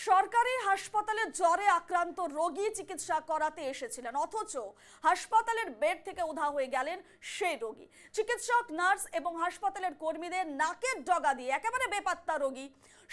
সরকারি হাসপাতালে জ্বরে আক্রান্ত রোগী চিকিৎসা করাতে এসেছিলেন, অথচ হাসপাতালের বেড থেকে উধাও হয়ে গেলেন সেই রোগী। চিকিৎসক, নার্স এবং হাসপাতালের কর্মীদের নাকের ডগা দিয়ে একেবারে বেপাত্তা রোগী।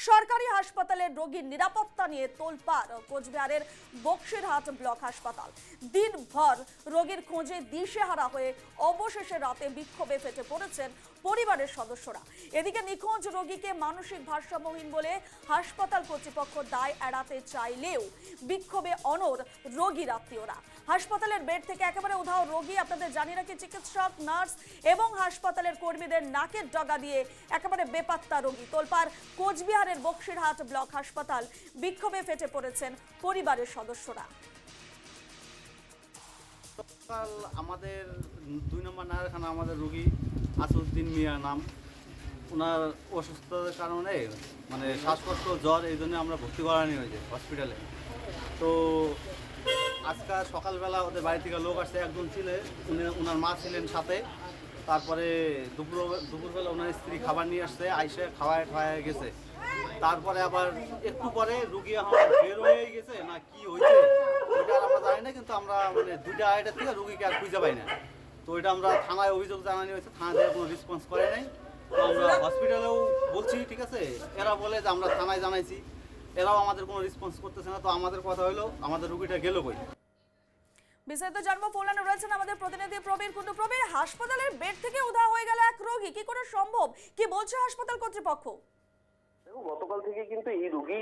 সরকারি হাসপাতালের রোগীর নিরাপত্তা নিয়ে তোলপাড় কোচবিহারের বক্সিরহাট ব্লক হাসপাতাল। দিনভর রোগীর খোঁজে দিশেহারা হয়ে অবশেষে রাতে বিক্ষোভে ফেটে পড়েছেন পরিবারের সদস্যরা। এদিকে নিখোঁজ রোগীকে মানসিক ভারসাম্যহীন বলে হাসপাতাল কর্তৃপক্ষ দায় এড়াতে চাইলেও বিক্ষোভে অনড় রোগীর আত্মীয়রা। হাসপাতালের বেড থেকে একেবারে উধাও রোগী। আপনাদের জানিয়ে রাখি, চিকিৎসক, নার্স এবং হাসপাতালের কর্মীদের নাকের ডগা দিয়ে একেবারে বেপাত্তা রোগী। তোলপাড় কোচবিহারের বক্সিরহাট ব্লক হাসপাতাল। বিক্ষোভে ফেটে পড়েছেন পরিবারের সদস্যরা। আমাদের 2 নম্বর নায়ারখানা আমাদের রোগী আসুদ্দিন মিয়া নাম, ওনার অসুস্থতার কারণে মানে শ্বাসকষ্ট, জ্বর, এই জন্য আমরা ভর্তি করানি হয়েছে হসপিটালে। তো আজকে সকালবেলা ওদের বাড়ি থেকে লোক আসছে, একজন ছিলেন, ওনার মা ছিলেন সাথে। তারপরে দুপুরবেলা ওনার স্ত্রী খাবার নিয়ে আসছে, আইসে খাওয়ায় গেছে। তারপরে আবার একটু পরে রুগী আমার বের হয়ে গেছে না কি হয়েছে ওইটা আমরা জানি না, কিন্তু আমরা মানে 2টা-2.5টার থেকে রুগীকে আর খুঁজে পাই না। তো ওইটা আমরা থানায় অভিযোগ জানানো হয়েছে, থানা থেকে কোনো রেসপন্স করে নাই। তো আমরা হসপিটালেও বলছি, ঠিক আছে, এরা বলে যে আমরা থানায় জানাইছি, এরাও আমাদের কোনো রেসপন্স করতেছে না। তো আমাদের কথা হলো আমাদের রুগীটা গেল কই। বিস্তারিত জানবো, ফোনে রয়েছেন আমাদের প্রতিনিধি প্রবীর কুণ্ডু। প্রবীর, হাসপাতালের বেড থেকে উধাও হয়ে গেল এক রোগী, কি করে সম্ভব? কি বলছে হাসপাতাল কর্তৃপক্ষ? গতকাল থেকে কিন্তু এই রোগী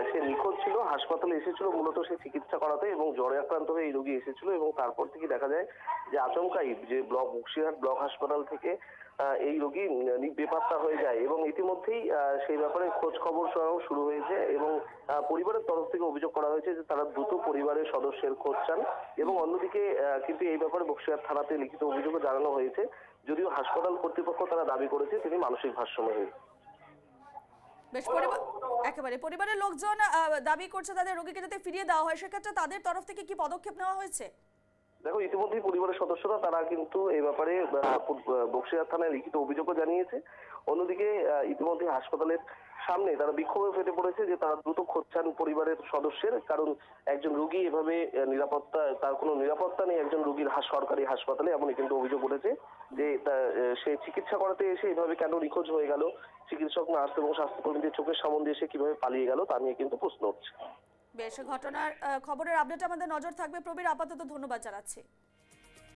সে নিখোঁজ ছিল। হাসপাতালে এসেছিল মূলত সে চিকিৎসা করাতে এবং জ্বরে আক্রান্ত হয়ে এই রোগী এসেছিল এবং তারপর থেকে দেখা যায় যে আচমকাই যে বক্সিরহাট ব্লক হাসপাতাল থেকে এই রোগী বেপাত্তা হয়ে যায় এবং ইতিমধ্যেই সেই ব্যাপারে খোঁজ খবর শুরু হয়েছে এবং পরিবারের তরফ থেকে অভিযোগ করা হয়েছে যে তারা দ্রুত পরিবারের সদস্যের খোঁজ চান এবং অন্যদিকে কিন্তু এই ব্যাপারে বক্সিরহাট থানাতে লিখিত অভিযোগও জানানো হয়েছে, যদিও হাসপাতাল কর্তৃপক্ষ তারা দাবি করেছে তিনি মানসিক ভারসাম্যহীন। বেশ, একেবারে পরিবারের লোকজন দাবি করছে তাদের রোগীকে যাতে ফিরিয়ে দেওয়া হয়, সেক্ষেত্রে তাদের তরফ থেকে কি পদক্ষেপ নেওয়া হয়েছে? দেখো, ইতিমধ্যেই পরিবারের সদস্যরা তারা কিন্তু এই ব্যাপারে বক্সিরহাট থানায় লিখিত অভিযোগও জানিয়েছে। অন্যদিকে ইতিমধ্যে হাসপাতালের সামনে তারা বিক্ষোভে ফেটে পড়েছে যে তারা দ্রুত খোঁজ চান পরিবারের সদস্যের, কারণ একজন রোগী এভাবে তার কোনো নিরাপত্তা নেই একজন রোগীর সরকারি হাসপাতালে, এমনই কিন্তু অভিযোগ উঠেছে যে সে চিকিৎসা করাতে এসে এভাবে কেন নিখোঁজ হয়ে গেল, চিকিৎসক, নার্স এবং স্বাস্থ্যকর্মীদের চোখের সামনে এসে কিভাবে পালিয়ে গেল তা নিয়ে কিন্তু প্রশ্ন উঠছে। বেশ, ঘটনার খবরের আপডেট আমাদের নজর থাকবে। প্রবীর, আপাতত ধন্যবাদ জানাচ্ছি।